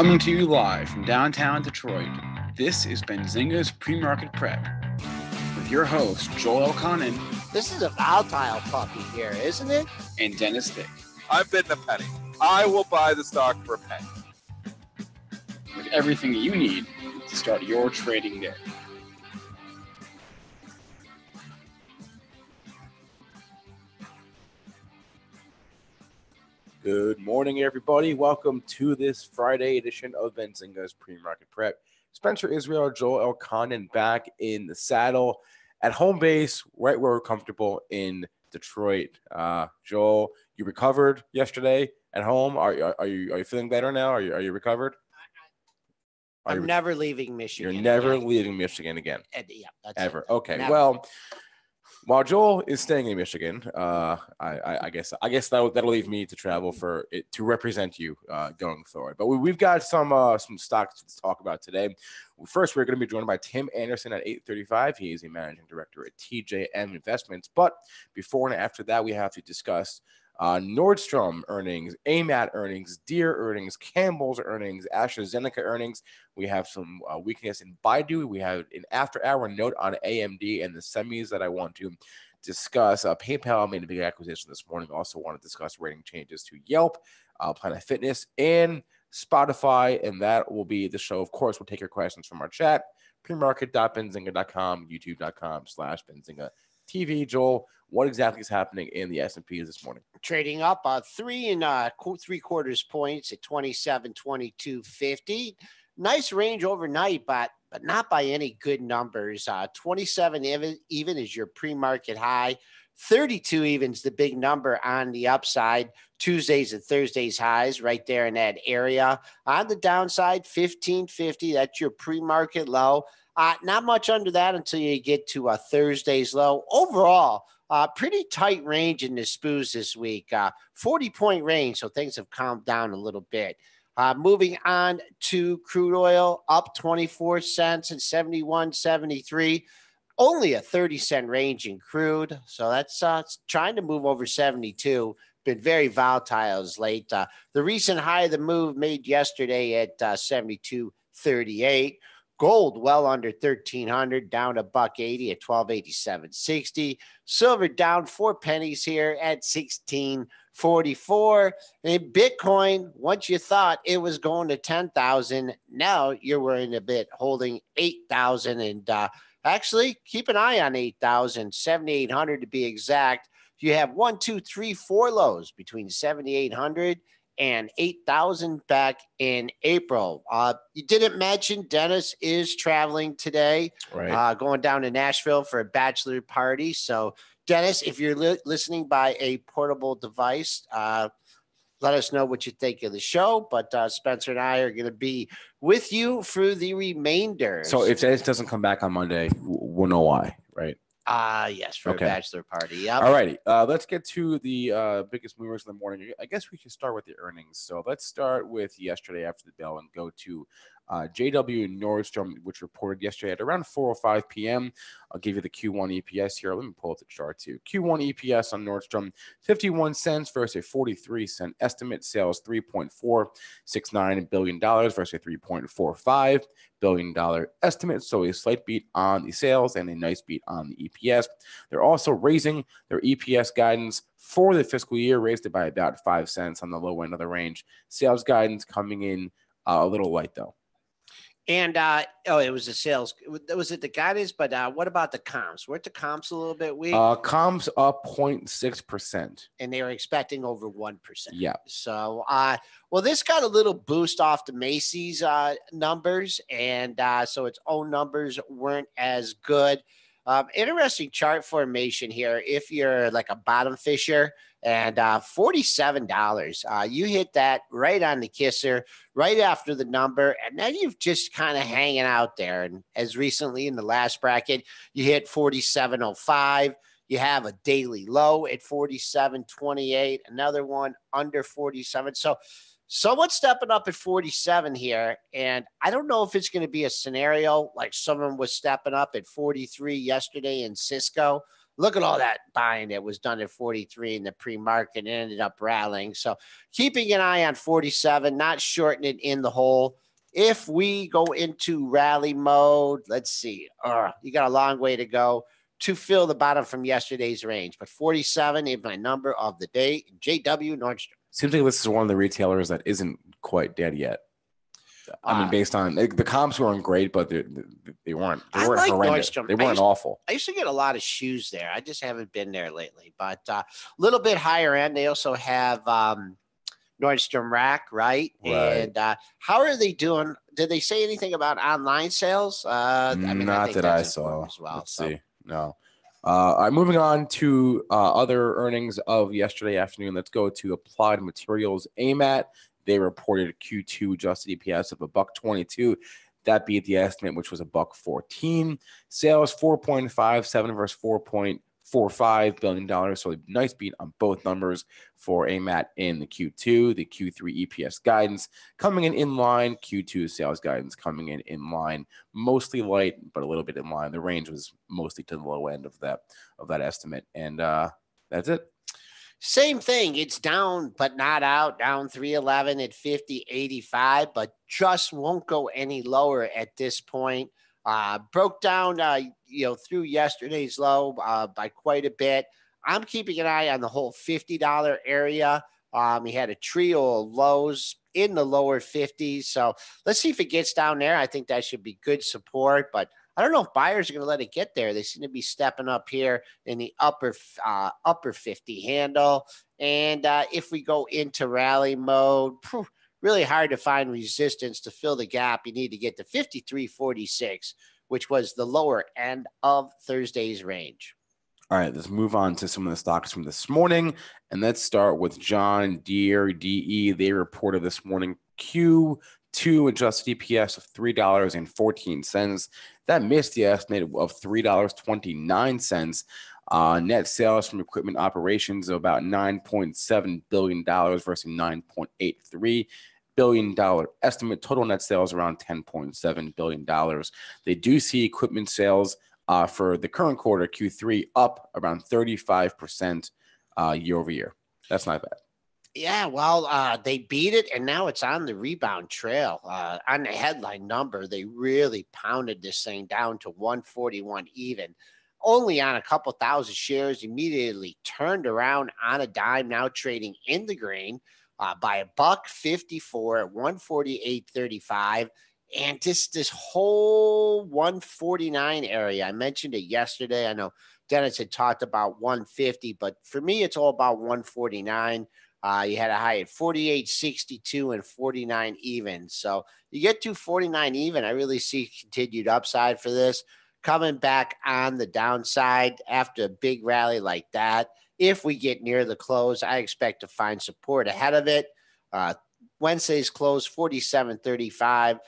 Coming to you live from downtown Detroit, this is Benzinga's PreMarket Prep with your host, Joel Elconin. This is a volatile puppy here, isn't it? And Dennis Dick. I'm bidding a penny. I will buy the stock for a penny. With everything you need to start your trading day. Good morning, everybody. Welcome to this Friday edition of Benzinga's PreMarket Prep. Spencer Israel, Joel Elconin back in the saddle at home base, right where we're comfortable in Detroit. Joel, you recovered yesterday at home. Are you feeling better now? Are you recovered? I'm never leaving Michigan. You're never leaving Michigan again. Yeah, that's ever. It. Okay. Never. Well, while Joel is staying in Michigan, I guess that'll leave me to travel to represent you going forward. But we've got some stocks to talk about today. First, we're going to be joined by Tim Anderson at 8:35. He is a managing director at TJM Investments. But before and after that, we have to discuss Nordstrom earnings, AMAT earnings, Deere earnings, Campbell's earnings, AstraZeneca earnings. We have some weakness in Baidu. We have an after-hour note on AMD and the semis that I want to discuss. PayPal made a big acquisition this morning. Also want to discuss rating changes to Yelp, Planet Fitness, and Spotify, and that will be the show. Of course, we'll take your questions from our chat, premarket.benzinga.com, youtube.com/Benzinga TV. Joel, what exactly is happening in the S&P this morning? Trading up 3 3/4 points at 27.2250. Nice range overnight, but not by any good numbers. 27 even is your pre-market high. 32 even is the big number on the upside. Tuesdays and Thursdays highs right there in that area. On the downside, 15.50. That's your pre-market low. Not much under that until you get to a Thursday's low. Overall, pretty tight range in the SPOOs this week. 40-point range, so things have calmed down a little bit. Moving on to crude oil, up 24 cents and 71.73. Only a 30-cent range in crude, so that's trying to move over 72. Been very volatile as late. The recent high of the move made yesterday at 72.38. Gold well under 1,300, down $1.80 at 1287.60. Silver down 4 pennies here at 16.44. And Bitcoin, once you thought it was going to 10,000, now you're worrying a bit, holding 8,000. And actually, keep an eye on 8,000, 7,800 to be exact. You have 1, 2, 3, 4 lows between 7,800 and 8,000 back in April. You didn't mention Dennis is traveling today, right? Going down to Nashville for a bachelor party. So, Dennis, if you're listening by a portable device, let us know what you think of the show. But Spencer and I are going to be with you for the remainder. So if Dennis doesn't come back on Monday, we'll know why, right? Yes, for a bachelor party. Yep. All righty. Let's get to the biggest movers in the morning. I guess we can start with the earnings. So let's start with yesterday after the bell and go to JW Nordstrom, which reported yesterday at around 4:05 p.m. I'll give you the Q1 EPS here. Let me pull up the chart too. Q1 EPS on Nordstrom, 51 cents versus a 43-cent estimate. Sales $3.469 billion versus a $3.45 billion estimate. So a slight beat on the sales and a nice beat on the EPS. They're also raising their EPS guidance for the fiscal year, raised it by about 5 cents on the low end of the range. Sales guidance coming in a little light though. And it was the sales. Was it the guidance? But what about the comps? Weren't the comps a little bit weak? Comps up 0.6%. And they were expecting over 1%. Yeah. So, well, this got a little boost off the Macy's numbers. And so its own numbers weren't as good. Interesting chart formation here. If you're like a bottom fisher, and $47, you hit that right on the kisser, right after the number, and then you've just kind of hanging out there. And as recently in the last bracket, you hit 47.05. You have a daily low at 47.28, another one under 47. So someone's stepping up at 47 here, and I don't know if it's going to be a scenario like someone was stepping up at 43 yesterday in Cisco. look at all that buying that was done at 43 in the pre-market and ended up rallying. So keeping an eye on 47, not shorting it in the hole. If we go into rally mode, let's see, you got a long way to go to fill the bottom from yesterday's range. But 47 is my number of the day. JW Nordstrom. Seems like this is one of the retailers that isn't quite dead yet. I mean, based on the comps weren't great, but they weren't like horrendous. Nordstrom. They weren't awful. I used to get a lot of shoes there. I just haven't been there lately. But a little bit higher end. They also have Nordstrom Rack, right? And how are they doing? Did they say anything about online sales? I mean, not I think that I that's saw. as well. Let's see. No. All right, moving on to other earnings of yesterday afternoon. Let's go to Applied Materials AMAT. They reported Q2 adjusted EPS of $1.22. That beat the estimate, which was $1.14. Sales $4.57 versus $4.45 billion. So a nice beat on both numbers for AMAT in the Q2. The Q3 EPS guidance coming in line. Q2 sales guidance coming in line. Mostly light, but a little bit in line. The range was mostly to the low end of that estimate. And that's it. Same thing. It's down, but not out. Down 311 at 50.85, but just won't go any lower at this point. Broke down, through yesterday's low by quite a bit. I'm keeping an eye on the whole $50 area. He had a trio of lows in the lower 50s. So let's see if it gets down there. I think that should be good support, but I don't know if buyers are going to let it get there. They seem to be stepping up here in the upper 50 handle. And if we go into rally mode, really hard to find resistance to fill the gap. You need to get to 53.46, which was the lower end of Thursday's range. All right, let's move on to some of the stocks from this morning. And let's start with John Deere, DE. They reported this morning Q2 adjusted EPS of $3.14. That missed the estimate of $3.29. Net sales from equipment operations of about $9.7 billion versus $9.83 billion estimate. Total net sales around $10.7 billion. They do see equipment sales for the current quarter, Q3, up around 35% year over year. That's not bad. Yeah, well, they beat it, and now it's on the rebound trail. On the headline number, they really pounded this thing down to 141 even. Only on a couple thousand shares, immediately turned around on a dime, now trading in the green by $1.54 at 148.35. And this whole 149 area, I mentioned it yesterday. I know Dennis had talked about 150, but for me, it's all about 149. You had a high at 48.62 and 49 even. So you get to 49 even. I really see continued upside for this. Coming back on the downside after a big rally like that. If we get near the close, I expect to find support ahead of it. Wednesday's close 47.35.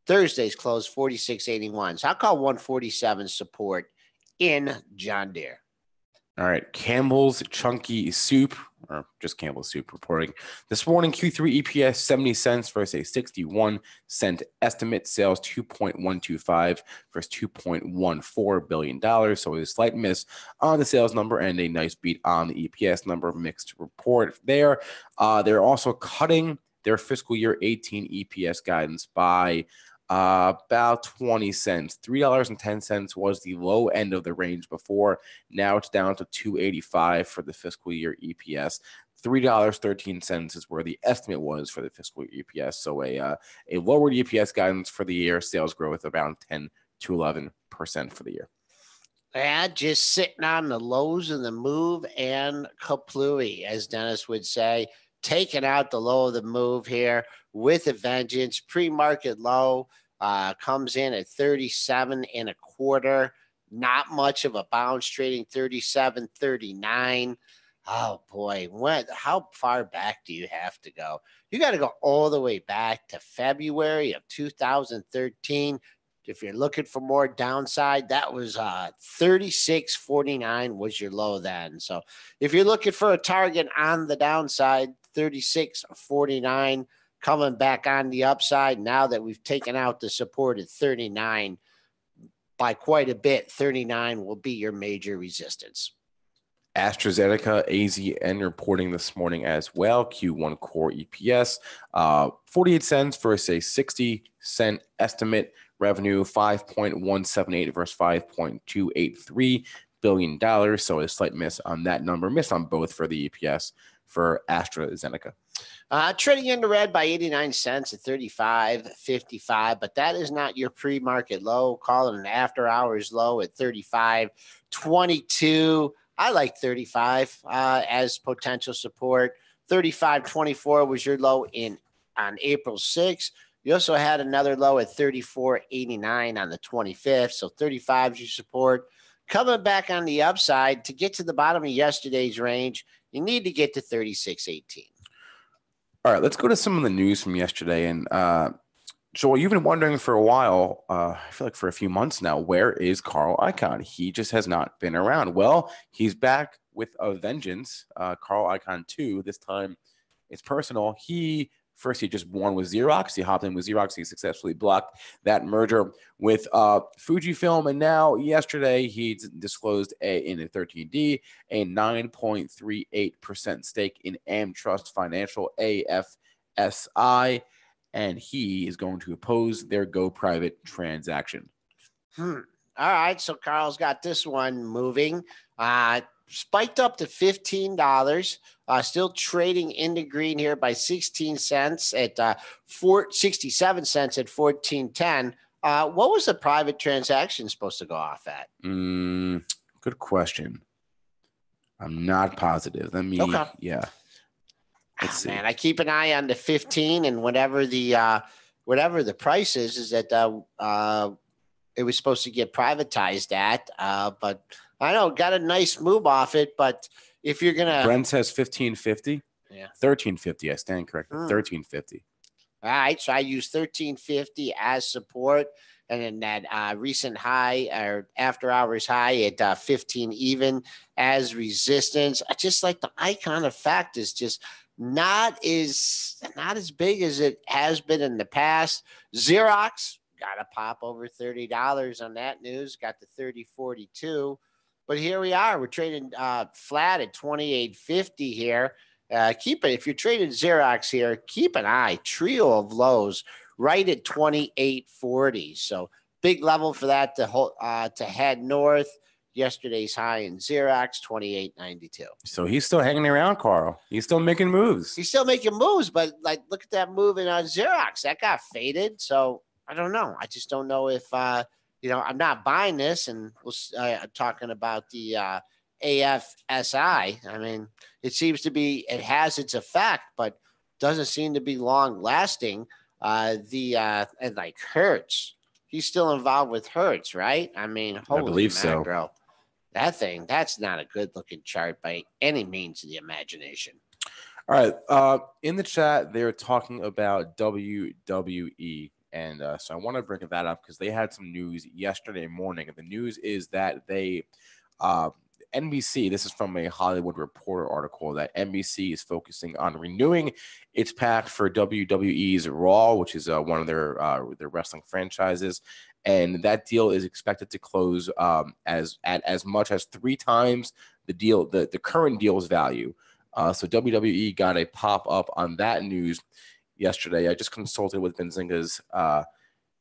Thursday's close 46.81. So I'll call 147 support in John Deere. All right, Campbell's Chunky Soup, or just Campbell's Soup, reporting this morning Q3 EPS 70 cents versus a 61 cent estimate. Sales 2.125 versus $2.14 billion. So a slight miss on the sales number and a nice beat on the EPS number. Mixed report there. They're also cutting their fiscal year 18 EPS guidance by about 20 cents. $3.10 was the low end of the range before. Now it's down to $2.85 for the fiscal year EPS. $3.13 is where the estimate was for the fiscal year EPS. So a lowered EPS guidance for the year. Sales growth around 10 to 11% for the year. Yeah, just sitting on the lows of the move and kaplooey, as Dennis would say. Taking out the low of the move here with a vengeance. Pre-market low comes in at 37.25. Not much of a bounce, trading 37.39. Oh boy, how far back do you have to go? You got to go all the way back to February of 2013. If you're looking for more downside, that was 36.49 was your low then. So if you're looking for a target on the downside, 36.49, coming back on the upside now that we've taken out the support at 39 by quite a bit. 39 will be your major resistance. AstraZeneca, AZN reporting this morning as well. Q1 core EPS, 48 cents versus a 60-cent estimate. Revenue 5.178 versus $5.283 billion. So a slight miss on that number. Miss on both for the EPS for AstraZeneca. Trading in the red by 89 cents at 35.55, but that is not your pre-market low. Call it an after-hours low at 35.22. I like 35 as potential support. 35.24 was your low on April 6th. You also had another low at 34.89 on the 25th. So 35 is your support. Coming back on the upside to get to the bottom of yesterday's range, you need to get to 36.18. All right, let's go to some of the news from yesterday. And Joel, you've been wondering for a while, I feel like for a few months now, where is Carl Icahn? He just has not been around. Well, he's back with a vengeance. Carl Icahn 2, this time it's personal. He just won with Xerox. He hopped in with Xerox. He successfully blocked that merger with Fujifilm. And now yesterday he disclosed in a 13D a 9.38% stake in AmTrust Financial, AFSI. And he is going to oppose their go private transaction. All right. So Carl's got this one moving. Spiked up to $15. Still trading in the green here by 16 cents at 67 cents at 14.10. What was the private transaction supposed to go off at? Good question. I'm not positive. Yeah. Let's see. Man, I keep an eye on the 15, and whatever the price is that it was supposed to get privatized at. But I know got a nice move off it. But if you're gonna, Brent says 15.50. Yeah, 13.50. I stand corrected. 13.50. All right, so I use 13.50 as support, and then that recent high or after hours high at 15 even as resistance. I just like the icon effect is just not as big as it has been in the past. Xerox got to pop over $30 on that news. Got the 30.42, but here we are. We're trading flat at 28.50 here. Keep it if you're trading Xerox here. Keep an eye. Trio of lows right at 28.40. So big level for that to head north. Yesterday's high in Xerox, 28.92. So he's still hanging around, Carl. He's still making moves. He's still making moves, but like, look at that move in Xerox. That got faded. So I don't know. I just don't know if, I'm not buying this. And I'm talking about the AFSI. I mean, it seems to be, it has its effect, but doesn't seem to be long lasting. And like Hertz, he's still involved with Hertz, right? I mean, holy I believe mackerel. so. That's not a good looking chart by any means of the imagination. All right. In the chat, they're talking about WWE. And so I want to bring that up because they had some news yesterday morning. And the news is that they, NBC, this is from a Hollywood Reporter article, that NBC is focusing on renewing its pact for WWE's Raw, which is one of their wrestling franchises. And that deal is expected to close as much as 3 times the current deal's value. So WWE got a pop-up on that news yesterday. I just consulted with Benzinga's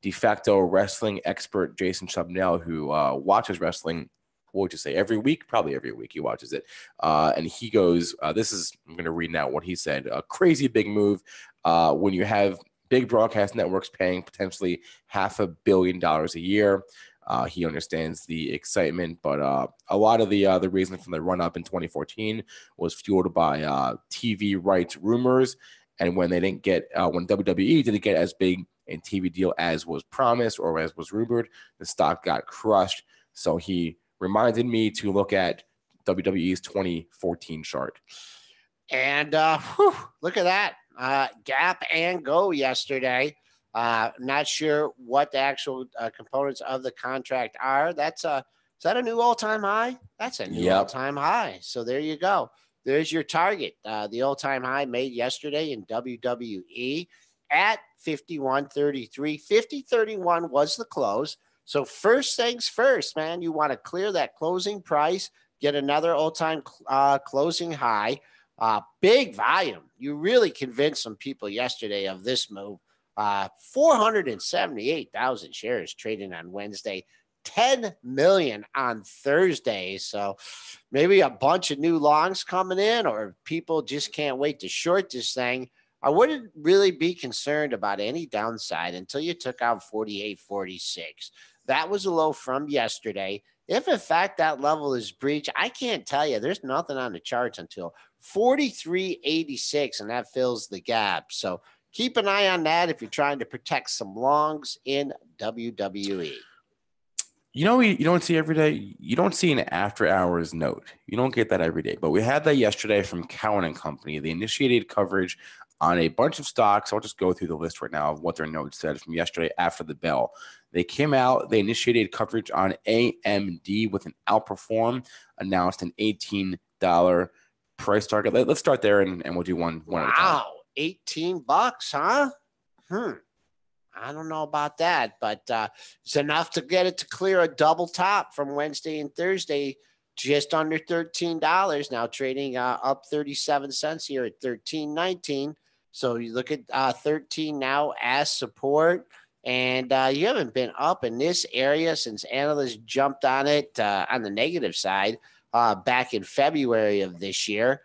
de facto wrestling expert, Jason Chubnell, who watches wrestling, what would you say, every week? Probably every week he watches it. And he goes, I'm going to read now what he said. A crazy big move when you have big broadcast networks paying potentially $500 million a year. He understands the excitement, but a lot of the reason for the run up in 2014 was fueled by TV rights rumors. And when they didn't get, when WWE didn't get as big a TV deal as was promised or as was rumored, the stock got crushed. So he reminded me to look at WWE's 2014 chart. And look at that. Gap and go yesterday. Not sure what the actual components of the contract are. Is that a new all-time high? That's a new all-time high. So there you go. There's your target. The all-time high made yesterday in WWE at 51.33. 50.31 was the close. So first things first, man, you want to clear that closing price. get another all-time closing high. Big volume. You really convinced some people yesterday of this move. 478,000 shares trading on Wednesday, 10 million on Thursday. So maybe a bunch of new longs coming in, or people just can't wait to short this thing. I wouldn't really be concerned about any downside until you took out 48.46. That was a low from yesterday. If in fact that level is breached, I can't tell you. There's nothing on the charts until 43.86, and that fills the gap. So keep an eye on that if you're trying to protect some longs in WWE. You know, you don't see every day. You don't see an after hours note. You don't get that every day. But we had that yesterday from Cowen and Company. They initiated coverage on a bunch of stocks. I'll just go through the list right now of what their note said from yesterday after the bell. They came out, they initiated coverage on AMD with an outperform, announced an $18 price target. Let's start there and we'll do one at a time. Wow, $18, huh? I don't know about that, but it's enough to get it to clear a double top from Wednesday and Thursday, just under $13. Now trading up 37 cents here at $13.19. So you look at 13 now as support, and you haven't been up in this area since analysts jumped on it on the negative side back in February of this year.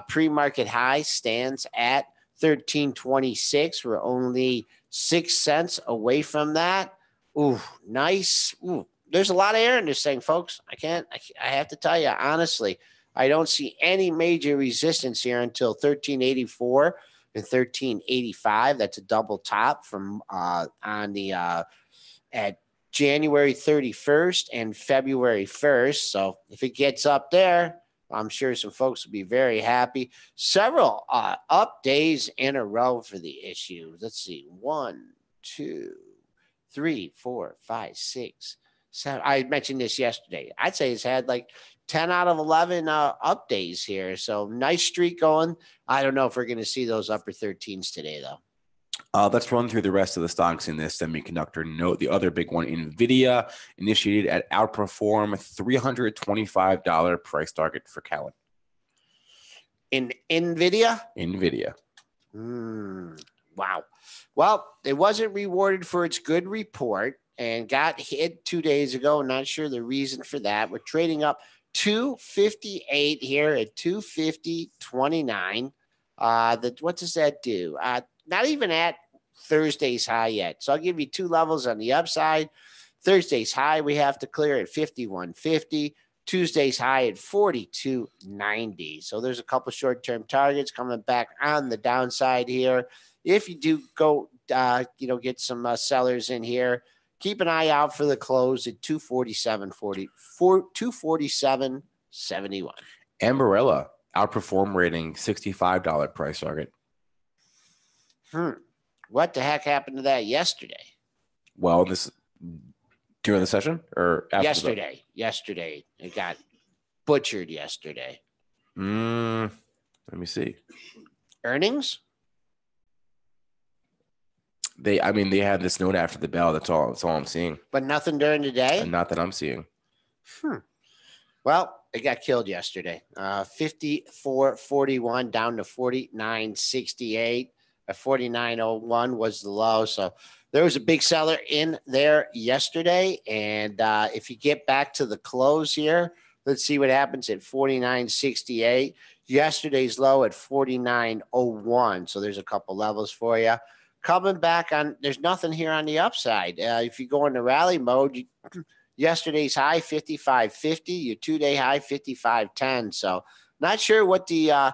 Pre-market high stands at 13.26. We're only 6 cents away from that. Ooh, nice. Ooh, there's a lot of air in this thing, folks. I have to tell you, honestly, I don't see any major resistance here until 13.84 and 13.85. That's a double top from at January 31st and February 1st. So if it gets up there, I'm sure some folks will be very happy. Several up days in a row for the issue. Let's see. 1, 2, 3, 4, 5, 6, 7. I mentioned this yesterday. I'd say it's had like 10 out of 11 up days here. So nice streak going. I don't know if we're going to see those upper 13s today, though. Let's run through the rest of the stocks in this semiconductor note. The other big one, NVIDIA, initiated at outperform, $325 price target for Cowen. In NVIDIA? NVIDIA. Wow. Well, it wasn't rewarded for its good report and got hit 2 days ago. Not sure the reason for that. We're trading up 258 here at 250.29. What does that do? Not even at Thursday's high yet. So I'll give you two levels on the upside. Thursday's high we have to clear at 51.50. Tuesday's high at 42.90. So there's a couple short-term targets coming back on the downside here. If you do go, get some sellers in here, keep an eye out for the close at 247.40, 247.71. Ambarella, outperform rating, $65 price target. What the heck happened to that yesterday? Well, this during the session or after Yesterday. It got butchered yesterday. Let me see. Earnings? They had this note after the bell. That's all I'm seeing. But nothing during the day? And not that I'm seeing. Well, it got killed yesterday. 54.41 down to 49.68. At 49.01 was the low. So there was a big seller in there yesterday. And if you get back to the close here, let's see what happens at 49.68. Yesterday's low at 49.01. So there's a couple levels for you. Coming back on, there's nothing here on the upside. If you go into rally mode, yesterday's high 55.50, your 2-day high 55.10. So not sure what the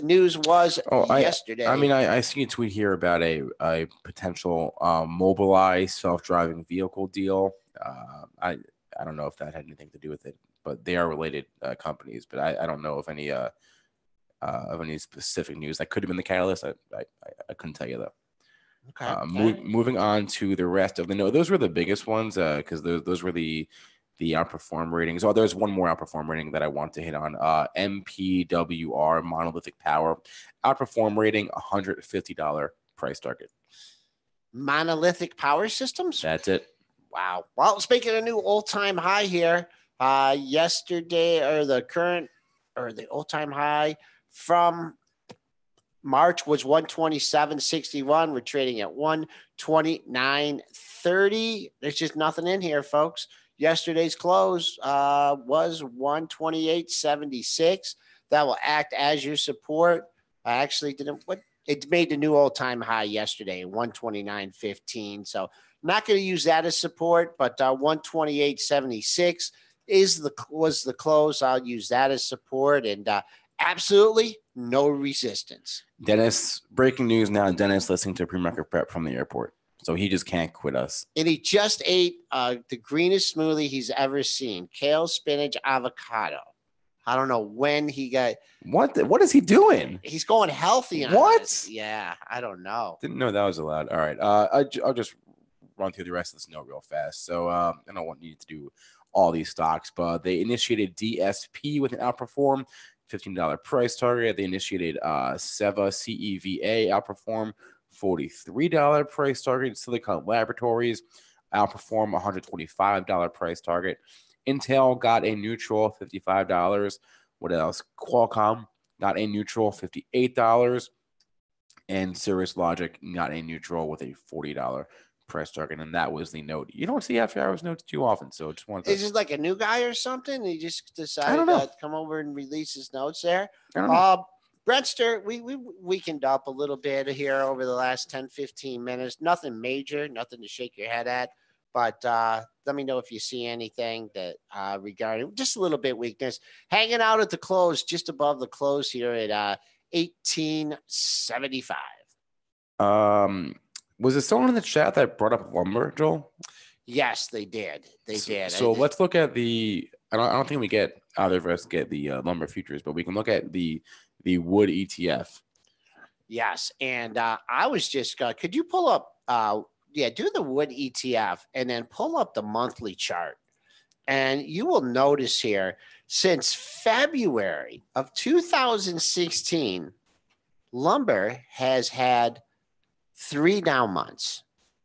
news was yesterday. I see a tweet here about a potential Mobileye self-driving vehicle deal. I don't know if that had anything to do with it, but they are related companies. But I don't know of any specific news. That could have been the catalyst. I couldn't tell you though. Okay. Moving on to the rest of the note. Those were the biggest ones because those were the outperform ratings. Oh, there's one more outperform rating that I want to hit on. MPWR, Monolithic Power, outperform rating, $150 price target. Monolithic Power Systems? That's it. Wow. Well, speaking of new all-time high here, Yesterday, or the all-time high from March was 127.61. We're trading at 129.30. There's just nothing in here, folks. Yesterday's close was 128.76. That will act as your support. I actually didn't. It made the new all-time high yesterday, 129.15. So not going to use that as support, but 128.76 was the close. I'll use that as support, and absolutely no resistance. Dennis, breaking news now. Dennis listening to pre-market prep from the airport. So he just can't quit us. And he just ate the greenest smoothie he's ever seen. Kale, spinach, avocado. I don't know when he got. What is he doing? He's going healthy on What? this. Yeah, I don't know. Didn't know that was allowed. All right. I'll just run through the rest of this note real fast. So I don't want you to do all these stocks, but they initiated DSP with an outperform, $15 price target. They initiated Seva CEVA outperform, $43 price target. Silicon Laboratories outperform, $125 price target. Intel got a neutral, $55. What else? Qualcomm got a neutral, $58. And Cirrus Logic got a neutral with a $40 price target. And that was the note. You don't see after hours notes too often. So just wanted to. Is this like a new guy or something? He just decided to come over and release his notes there. I don't know. Brentster, we weakened up a little bit here over the last 10, 15 minutes. Nothing major, nothing to shake your head at. But let me know if you see anything that regarding just a little bit weakness. Hanging out at the close, just above the close here at 1875. Was it someone in the chat that brought up lumber, Joel? Yes, they did. They did. So let's look at the. I don't think we get either of us get the lumber futures, but we can look at the wood ETF. Yes, and I was just could you pull up? Do the wood ETF and then pull up the monthly chart. And you will notice here, since February of 2016, lumber has had 3 down months,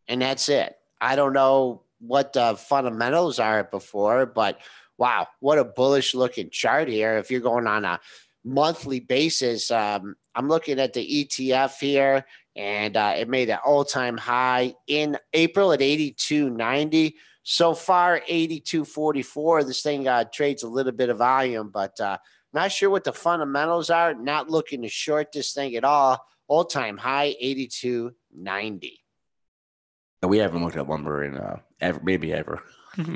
and that's it. I don't know what the fundamentals are before, but wow, what a bullish looking chart here. If you're going on a monthly basis, I'm looking at the ETF here. And it made an all-time high in April at 82.90. So far, 82.44. This thing trades a little bit of volume, but not sure what the fundamentals are. Not looking to short this thing at all. All-time high, 82.90. We haven't looked at lumber in maybe ever.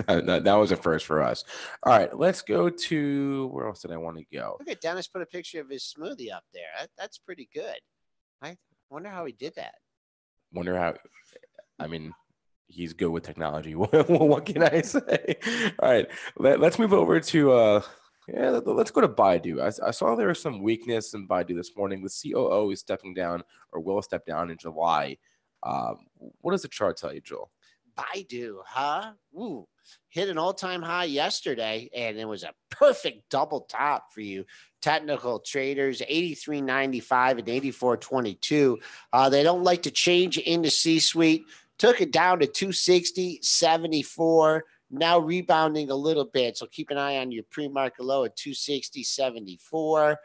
that was a first for us. All right, let's go to where else did I want to go? Look at Dennis put a picture of his smoothie up there. That's pretty good. I wonder how he did that. I mean, he's good with technology. What can I say? All right, let's move over to let's go to Baidu. I saw there was some weakness in Baidu this morning. The COO is stepping down or will step down in July. What does the chart tell you, Joel? Baidu, huh? Ooh, hit an all-time high yesterday, and it was a perfect double top for you technical traders, 83.95 and 84.22. They don't like to change into C-suite. Took it down to 260.74. Now rebounding a little bit, so keep an eye on your pre-market low at 260.74.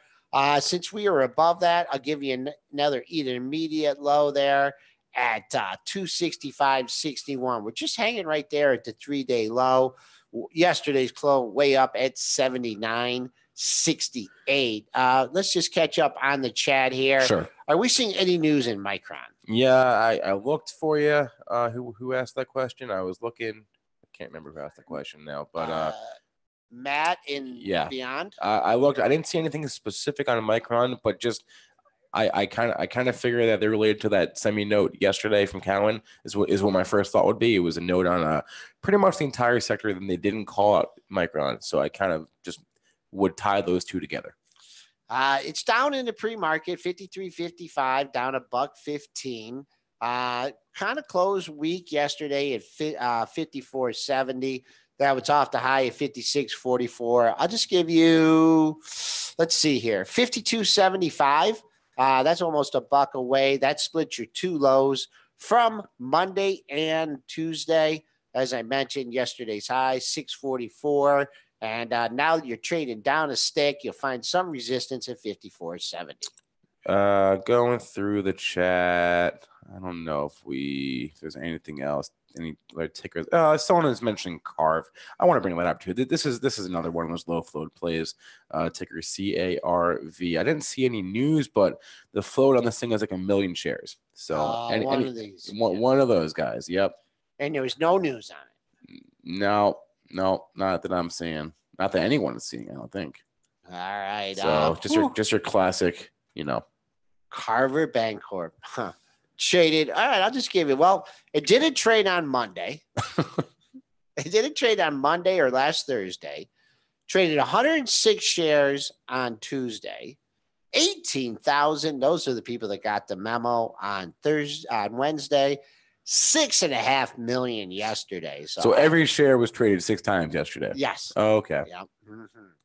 Since we are above that, I'll give you another intermediate low there at 265.61. We're just hanging right there at the 3-day low. Yesterday's close way up at 79.68. Let's just catch up on the chat here. Sure. Are we seeing any news in Micron? Yeah, I looked for you. Who asked that question? I was looking. I can't remember who asked the question now, but Matt in Beyond. I looked. I didn't see anything specific on Micron, but just I kind of figured that they're related to that semi note yesterday from Cowen is what my first thought would be. It was a note on pretty much the entire sector, and they didn't call out Micron, so I kind of just would tie those two together. It's down in the pre-market, 53.55, down $1.15. Kind of closed weak yesterday at 54.70. That was off the high of 56.44. I'll just give you, let's see here, 52.75. That's almost $1 away. That splits your two lows from Monday and Tuesday. As I mentioned, yesterday's high, 644. And now you're trading down a stick. You'll find some resistance at 54.70. Going through the chat, I don't know if there's anything else, any other tickers. Someone is mentioning Carve. I want to bring that up too. This is another one of those low float plays. Ticker CARV. I didn't see any news, but the float on this thing is like 1 million shares. So one of these, one of those guys. Yep. And there was no news on it. No, not that I'm seeing. Not that anyone is seeing. I don't think. All right. So just your classic, Carver Bancorp. Huh. Traded. All right, I'll just give you. Well, it didn't trade on Monday. It didn't trade on Monday or last Thursday. Traded 106 shares on Tuesday. 18,000. Those are the people that got the memo on Wednesday. 6.5 million yesterday. So every share was traded 6 times yesterday. Yes. Oh, okay. Yeah.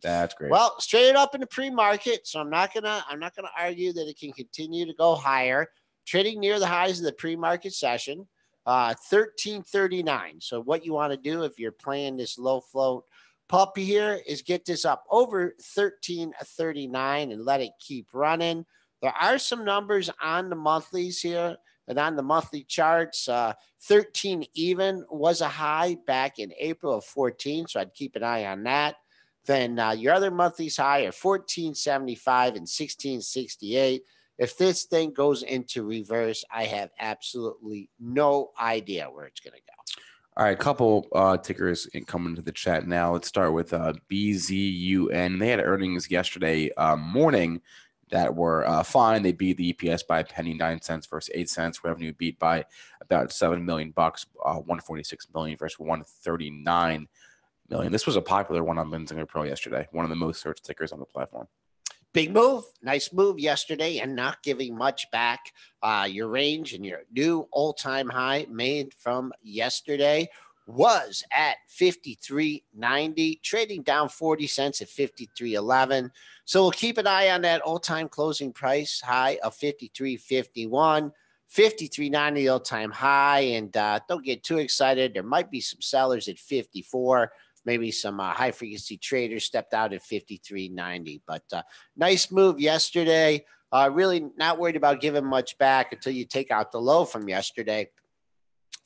That's great. Well, straight up in the pre-market, so I'm not gonna argue that it can continue to go higher. Trading near the highs of the pre-market session, 1339. So what you want to do if you're playing this low float puppy here is get this up over 1339 and let it keep running. There are some numbers on the monthlies here. And on the monthly charts, 13 even was a high back in April of 14. So I'd keep an eye on that. Then your other monthlies high are 1475 and 1668. If this thing goes into reverse, I have absolutely no idea where it's going to go. All right, a couple tickers coming to the chat now. Let's start with BZUN. They had earnings yesterday morning that were fine. They beat the EPS by a penny, 9 cents versus 8 cents. Revenue beat by about $7 million, 146 million versus 139 million. This was a popular one on Benzinger Pro yesterday. One of the most searched tickers on the platform. Big move, nice move yesterday, and not giving much back. Your range and your new all-time high made from yesterday was at 53.90, trading down 40 cents at 53.11. So we'll keep an eye on that all-time closing price high of 53.51, 53.90 all-time high, and don't get too excited. There might be some sellers at 54. Maybe some high-frequency traders stepped out at 53.90. But nice move yesterday. Really not worried about giving much back until you take out the low from yesterday.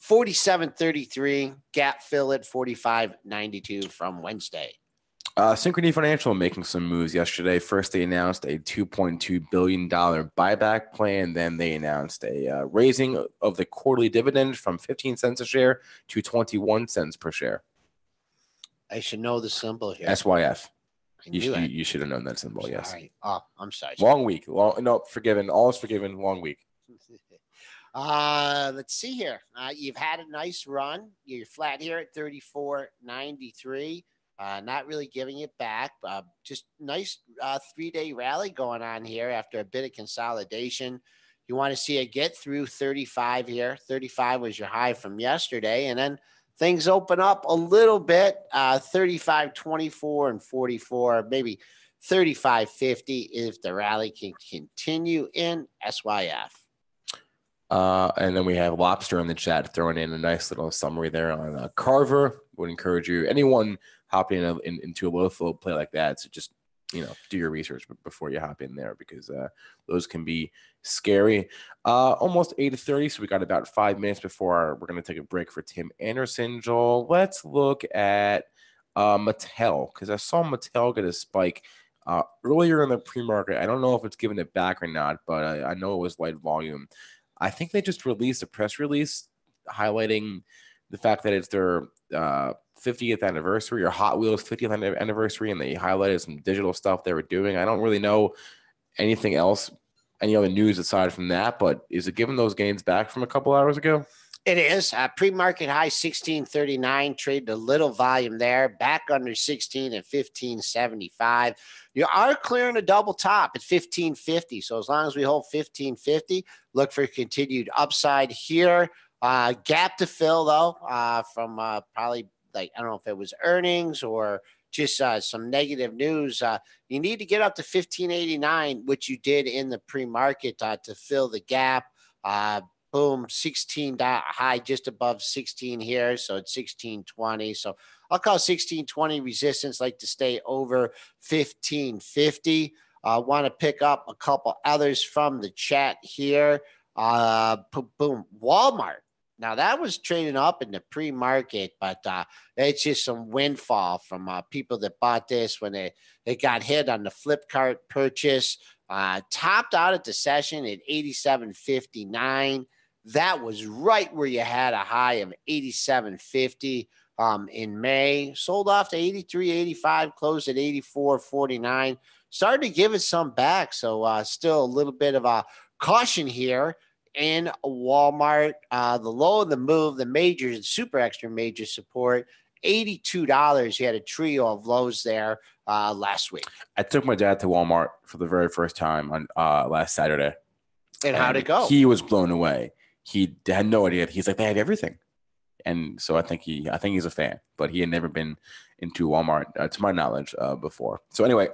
47.33, gap fill at 45.92 from Wednesday. Synchrony Financial making some moves yesterday. First, they announced a $2.2 billion buyback plan. Then they announced a raising of the quarterly dividend from 15 cents a share to 21 cents per share. I should know the symbol here. SYF. You should have known that symbol, yes. Oh, I'm sorry. Long week. Forgiven. All is forgiven. Long week. Let's see here. You've had a nice run. You're flat here at 34.93. Not really giving it back. Just nice 3-day rally going on here after a bit of consolidation. You want to see it get through 35 here. 35 was your high from yesterday. And then things open up a little bit, 35.24 and 44, maybe 35.50 if the rally can continue in SYF. And then we have Lobster in the chat throwing in a nice little summary there on Carver. Would encourage you, anyone hopping into a low float play like that, to just do your research before you hop in there, because those can be scary. Almost 8:30, so we got about 5 minutes before we're going to take a break for Tim Anderson. Joel, let's look at Mattel, because I saw Mattel get a spike earlier in the pre-market. I don't know if it's given it back or not, but I know it was light volume. I think they just released a press release highlighting the fact that it's their 50th anniversary, or Hot Wheels 50th anniversary, and they highlighted some digital stuff they were doing. I don't really know anything else, any other news aside from that, but is it giving those gains back from a couple hours ago? It is. Pre-market high 16.39, traded a little volume there, back under 16 at 15.75. You are clearing a double top at 15.50. So as long as we hold 15.50, look for continued upside here. Gap to fill, though, from probably, I don't know if it was earnings or just some negative news. You need to get up to 15.89, which you did in the pre-market to fill the gap. boom, 16 high just above 16 here. So it's 1620. So I'll call 1620 resistance, like to stay over 1550. Want to pick up a couple others from the chat here. Boom, Walmart. Now that was trading up in the pre-market, but it's just some windfall from people that bought this when they got hit on the Flipkart purchase. Topped out at the session at 87.59. That was right where you had a high of 87.50 in May. Sold off to 83.85, closed at 84.49. Started to give it some back, so still a little bit of a caution here in Walmart. The low of the move, the major and super extra major support, $82. You had a trio of lows there last week. I took my dad to Walmart for the very first time on last Saturday. And how'd it go? He was blown away. He had no idea. He's like, they had everything. And so I think he's a fan, but he had never been into Walmart, to my knowledge, before. So anyway,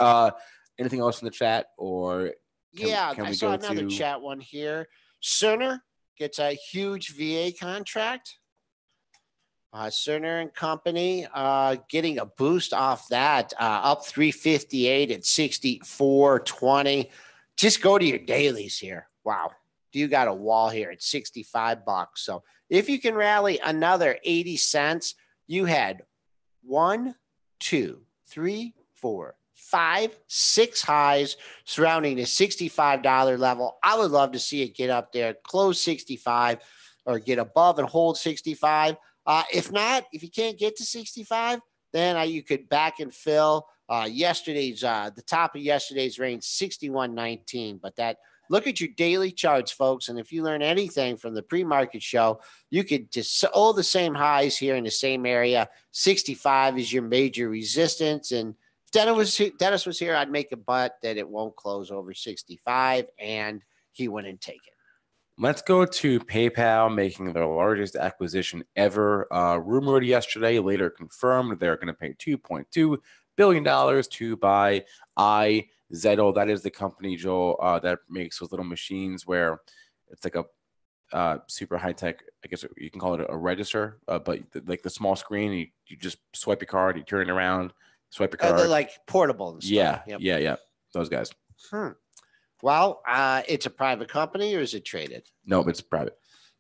anything else in the chat, or can I we saw go another to chat one here. Cerner gets a huge VA contract. Cerner and Company getting a boost off that, up 358 at 64.20. Just go to your dailies here. Wow. You got a wall here at $65. So if you can rally another 80 cents, you had 1, 2, 3, 4, 5, 6 highs surrounding the $65 level. I would love to see it get up there, close 65, or get above and hold 65. If not, if you can't get to 65, then you could back and fill the top of yesterday's range, 61.19. But look at your daily charts, folks. And if you learn anything from the pre-market show, you could just all the same highs here in the same area. 65 is your major resistance. And if Dennis was here, I'd make a bet that it won't close over 65, and he wouldn't take it. Let's go to PayPal making their largest acquisition ever. Rumored yesterday, later confirmed they're going to pay $2.2 billion to buy iZettle. That is the company, Joel, that makes those little machines where it's like a super high tech, I guess you can call it a register, but like the small screen, you just swipe your card, you turn it around, swipe your card. They're like portable and stuff. Yeah. Those guys. Well, it's a private company, or is it traded? No, it's private.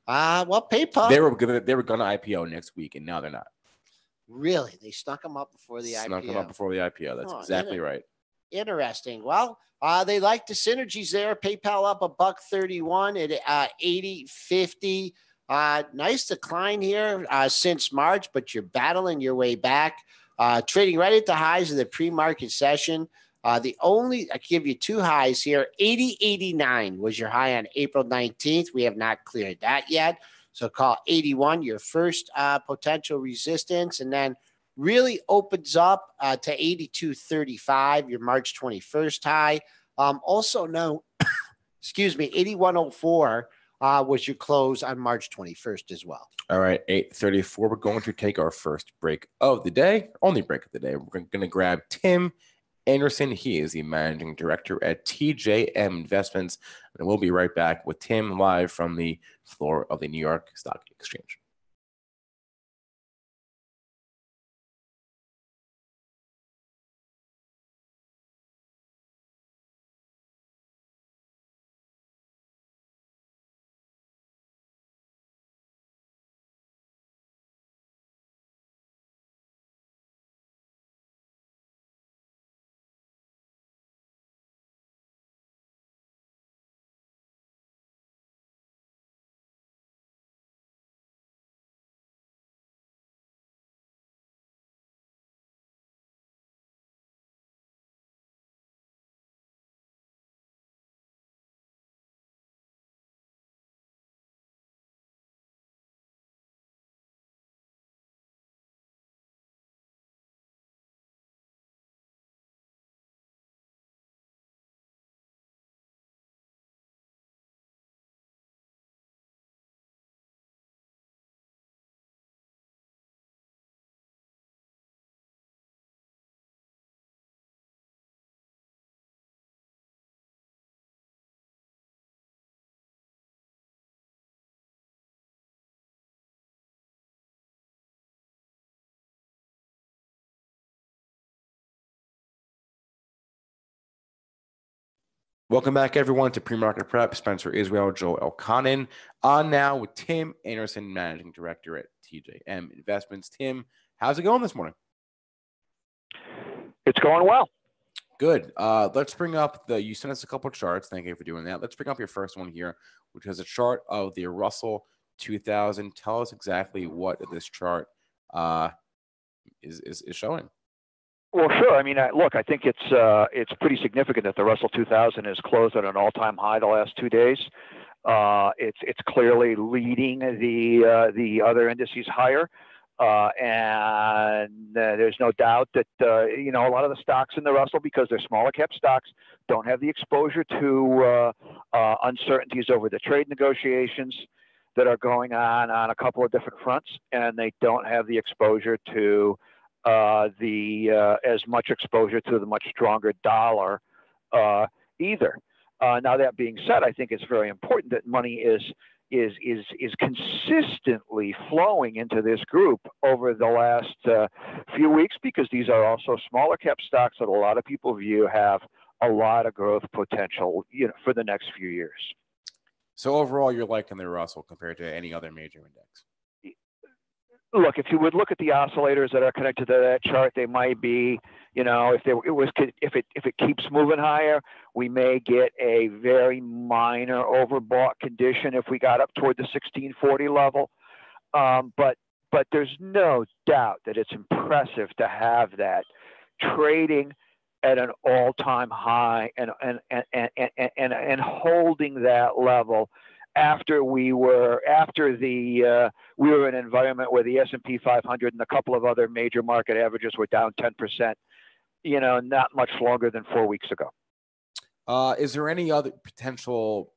Well, PayPal. They were gonna IPO next week, and now they're not. Really? They snuck them up before the IPO. Snuck them up before the IPO. That's exactly right. Interesting. Well, they like the synergies there. PayPal up $1.31 at 80.50. Nice decline here since March, but you're battling your way back. Trading right at the highs of the pre-market session. I give you two highs here. 80.89 was your high on April 19th. We have not cleared that yet. So call 81 your first potential resistance, and then really opens up to 82.35, your March 21st high. Also known, 81.04 was your close on March 21st as well. All right, 8:34. We're going to take our first break of the day, only break of the day. We're going to grab Tim Anderson. He is the managing director at TJM Investments, and we'll be right back with Tim live from the floor of the New York Stock Exchange. Welcome back, everyone, to PreMarket Prep. Spencer Israel, Joel Elconin, on now with Tim Anderson, Managing Director at TJM Investments. Tim, how's it going this morning? It's going well. Good. Let's bring up you sent us a couple of charts. Thank you for doing that. Let's bring up your first one here, which is a chart of the Russell 2000. Tell us exactly what this chart is showing. Well, sure. I mean, look, I think it's pretty significant that the Russell 2000 has closed at an all-time high the last 2 days. It's clearly leading the other indices higher, and there's no doubt that a lot of the stocks in the Russell, because they're smaller cap stocks, don't have the exposure to uncertainties over the trade negotiations that are going on a couple of different fronts, and they don't have the exposure to as much exposure to the much stronger dollar either. Now, that being said, I think it's very important that money is consistently flowing into this group over the last few weeks, because these are also smaller cap stocks that a lot of people view have a lot of growth potential, for the next few years. So overall, you're liking the Russell compared to any other major index? Look, if you would look at the oscillators that are connected to that chart, they might be, if it keeps moving higher, we may get a very minor overbought condition if we got up toward the 1640 level. But there's no doubt that it's impressive to have that trading at an all-time high and holding that level after we were in an environment where the S&P 500 and a couple of other major market averages were down 10%, not much longer than 4 weeks ago. Is there any other potential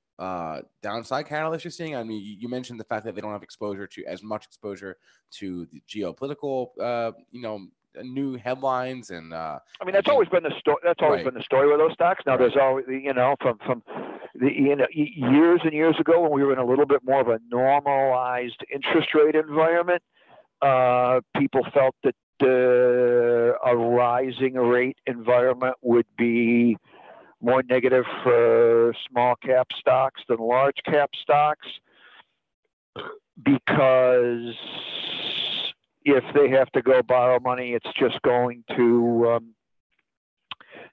downside catalyst you're seeing? I mean, you mentioned the fact that they don't have as much exposure to the geopolitical, new headlines, and I mean, that's always been the story. That's always been the story with those stocks. Now, there's always, from years and years ago, when we were in a little bit more of a normalized interest rate environment, people felt that a rising rate environment would be more negative for small cap stocks than large cap stocks, because if they have to go borrow money, it's just going to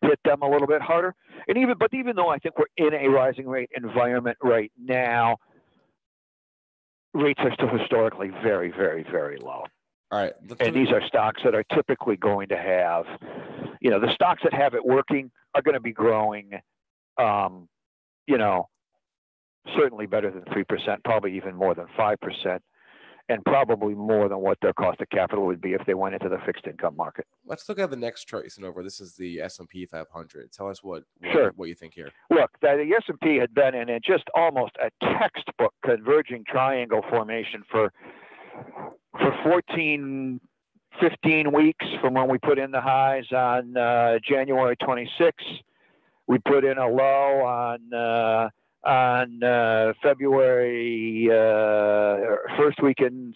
hit them a little bit harder. And even though I think we're in a rising rate environment right now, rates are still historically very, very, very low. All right. And these are stocks that are typically going to have, the stocks that have it working are going to be growing, certainly better than 3%, probably even more than 5%. And probably more than what their cost of capital would be if they went into the fixed income market. Let's look at the next chart you sent over. This is the S&P 500. Tell us what you think here. Look, the S&P had been in just almost a textbook converging triangle formation for 14, 15 weeks from when we put in the highs on January 26th. We put in a low on February,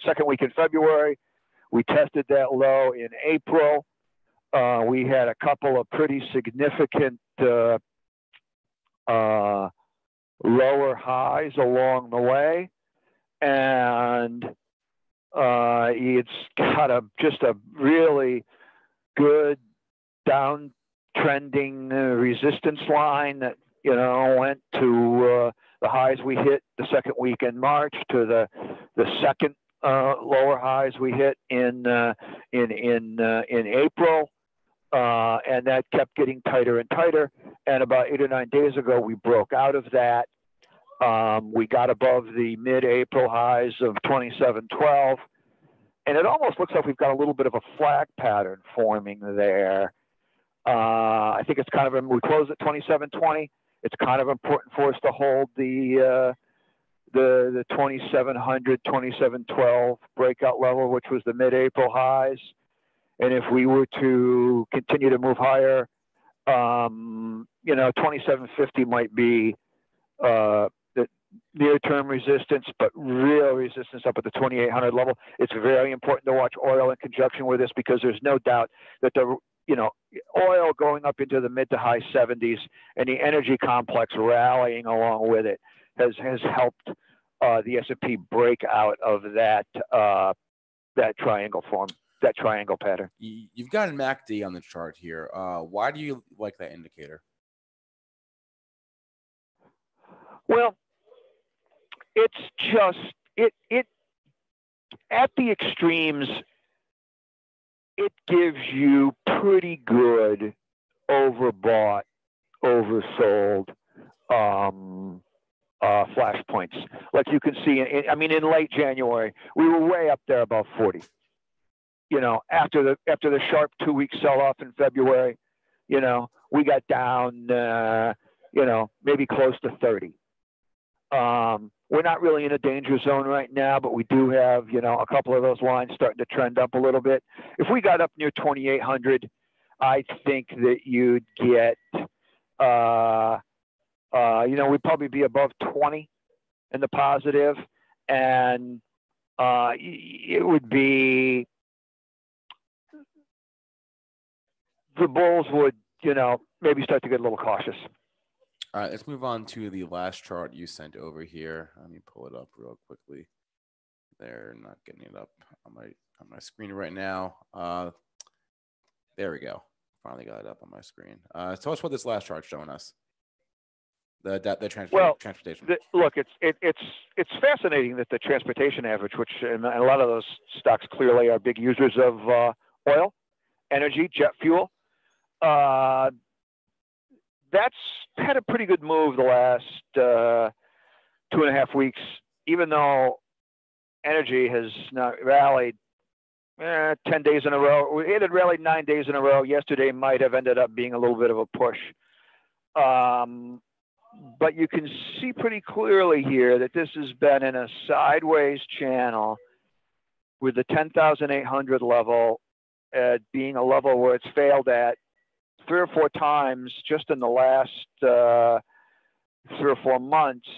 second week in February. We tested that low in April. We had a couple of pretty significant lower highs along the way. And it's got just a really good downtrending resistance line that went to the highs we hit the second week in March, to the second lower highs we hit in April, and that kept getting tighter and tighter. And about 8 or 9 days ago, we broke out of that. We got above the mid-April highs of 2712, and it almost looks like we've got a little bit of a flag pattern forming there. I think it's kind of we closed at 2720. It's kind of important for us to hold the 2700, 2712 breakout level, which was the mid-April highs. And if we were to continue to move higher, 2750 might be the near-term resistance, but real resistance up at the 2800 level. It's very important to watch oil in conjunction with this, because there's no doubt that oil going up into the mid to high 70s, and the energy complex rallying along with it has helped the S&P break out of that triangle form, that triangle pattern. You've got an MACD on the chart here. Why do you like that indicator? Well, it's just it at the extremes, it gives you pretty good overbought, oversold flashpoints. Like you can see, in late January, we were way up there above 40. After the sharp 2-week sell-off in February, we got down, maybe close to 30. We're not really in a danger zone right now, but we do have, a couple of those lines starting to trend up a little bit. If we got up near 2,800, I think that you'd get, we'd probably be above 20 in the positive, and it would be, the bulls would, maybe start to get a little cautious. All right, let's move on to the last chart you sent over here. Let me pull it up real quickly. They're not getting it up on my screen right now. There we go. Finally got it up on my screen. Tell us what this last chart's showing us. The transportation. Look, it's fascinating that the transportation average, which and a lot of those stocks clearly are big users of oil, energy, jet fuel. That's had a pretty good move the last 2.5 weeks, even though energy has not rallied 10 days in a row. It had rallied 9 days in a row. Yesterday might have ended up being a little bit of a push. But you can see pretty clearly here that this has been in a sideways channel with the 10,800 level being a level where it's failed at 3 or 4 times just in the last 3 or 4 months.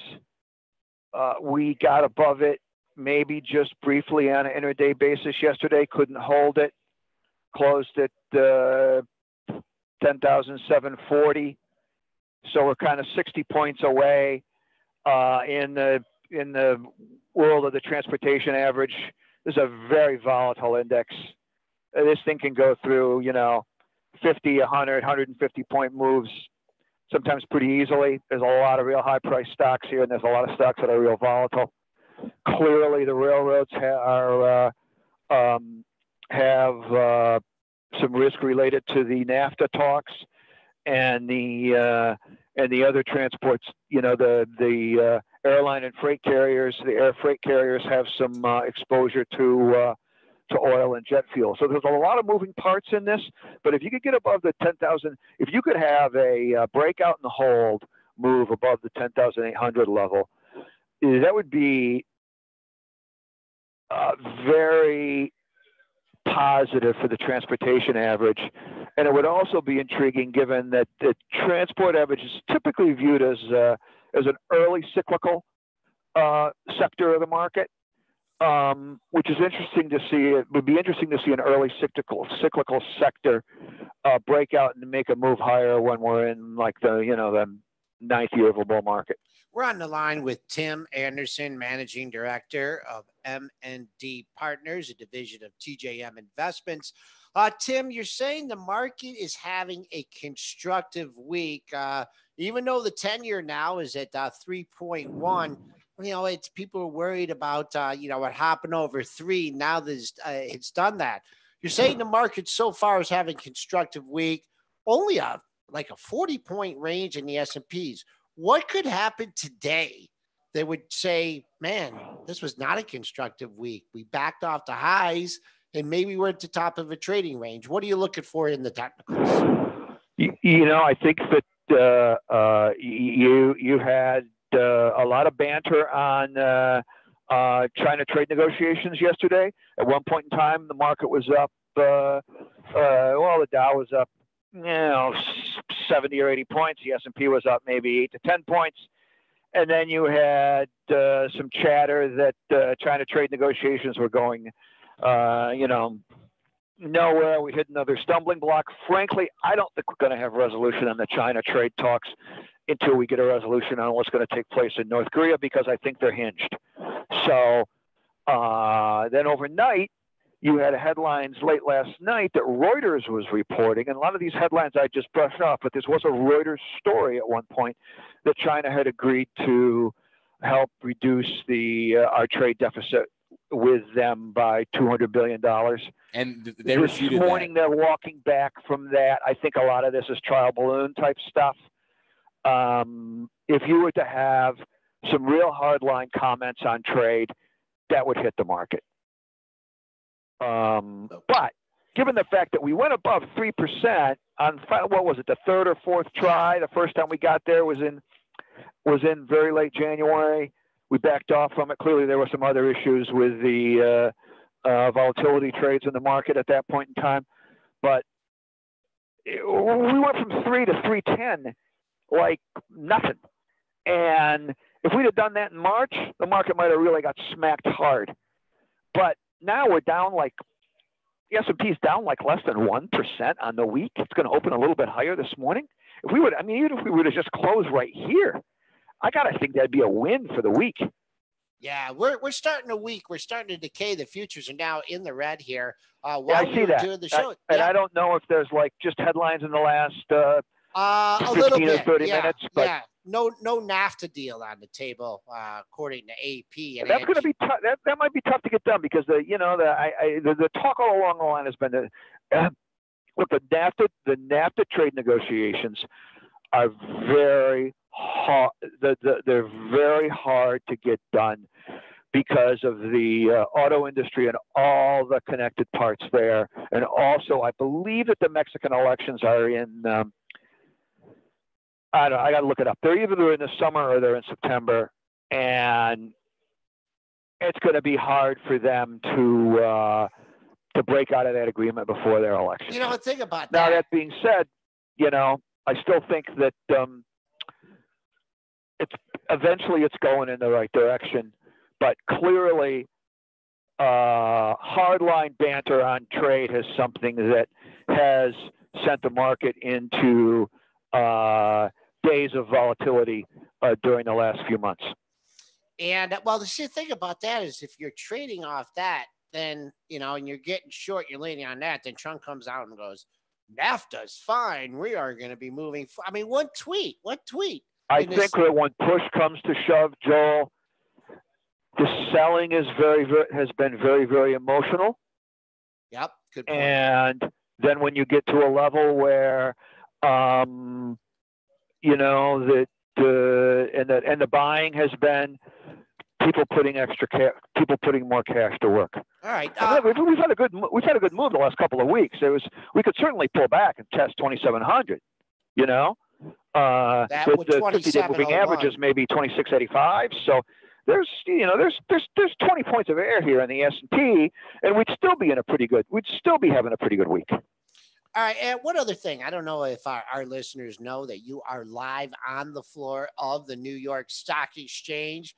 We got above it maybe just briefly on an intraday basis yesterday, couldn't hold it, closed at 10,740. So we're kind of 60 points away in the world of the transportation average. This is a very volatile index. This thing can go through, 50, 100, 150 point moves, sometimes pretty easily. There's a lot of real high price stocks here, and there's a lot of stocks that are real volatile. Clearly, the railroads have some risk related to the NAFTA talks, and the other transports. The airline and freight carriers, the air freight carriers have some exposure to oil and jet fuel. So there's a lot of moving parts in this, but if you could get above the 10,000, if you could have a breakout and hold move above the 10,800 level, that would be very positive for the transportation average. And it would also be intriguing given that the transport average is typically viewed as an early cyclical sector of the market. Which is interesting to see. It would be interesting to see an early cyclical sector breakout and make a move higher when we're in like the 9th year of a bull market. We're on the line with Tim Anderson, Managing Director of M&D Partners, a division of TJM Investments. Tim, you're saying the market is having a constructive week, even though the 10-year now is at 3.1. It's people are worried about, what happened over 3. Now it's done that. You're saying the market so far is having a constructive week, only a 40-point range in the S&Ps. What could happen today that would say, man, this was not a constructive week? We backed off the highs and maybe we're at the top of a trading range. What are you looking for in the technicals? I think that you had a lot of banter on China trade negotiations yesterday. At one point in time, the market was up. The Dow was up, 70 or 80 points. The S&P was up maybe 8 to 10 points. And then you had some chatter that China trade negotiations were going, nowhere. We hit another stumbling block. Frankly, I don't think we're going to have resolution on the China trade talks until we get a resolution on what's going to take place in North Korea, because I think they're hinged. So then overnight, you had headlines late last night that Reuters was reporting, and a lot of these headlines I just brushed off, but this was a Reuters story at one point that China had agreed to help reduce our trade deficit with them by $200 billion. And they refuted this morning, that. They're walking back from that. I think a lot of this is trial balloon type stuff. If you were to have some real hardline comments on trade, that would hit the market. But given the fact that we went above 3% on, what was it, the third or fourth try? The first time we got there was in very late January. We backed off from it. Clearly, there were some other issues with the volatility trades in the market at that point in time. But we went from 3 to 310 like nothing. And if we'd have done that in March, the market might have really got smacked hard. But now we're down the S&P is down like less than 1% on the week. It's going to open a little bit higher this morning. Even if we would have just closed right here, I got to think that'd be a win for the week. Yeah, we're starting a week. We're starting to decay. The futures are now in the red here. I see that. Doing the show. And I don't know if there's just headlines in the last a 15 little or bit. 30 minutes. But no NAFTA deal on the table, according to AP. And that's going to be tough. That might be tough to get done because the talk all along the line has been look, the NAFTA trade negotiations are very hard. They're very hard to get done because of the auto industry and all the connected parts there. And also, I believe that the Mexican elections are in. I got to look it up. They're either in the summer or they're in September, and it's going to be hard for them to break out of that agreement before their election. Think about that. Now, that being said, I still think that it's going in the right direction, but clearly, hardline banter on trade is something that has sent the market into days of volatility during the last few months. And the thing about that is if you're trading off that, then, and you're getting short, you're leaning on that, then Trump comes out and goes, NAFTA's fine. We are going to be moving. One tweet. I think that when push comes to shove, Joel, the selling has been very, very emotional. Yep. Good point. And then when you get to a level where, the buying has been people putting more cash to work. All right. We've had a good move the last couple of weeks. We could certainly pull back and test 2,700. The 50-day moving average is maybe 2,685. So there's 20 points of air here in the S&P, and we'd still be having a pretty good week. All right. And one other thing, I don't know if our listeners know that you are live on the floor of the New York Stock Exchange.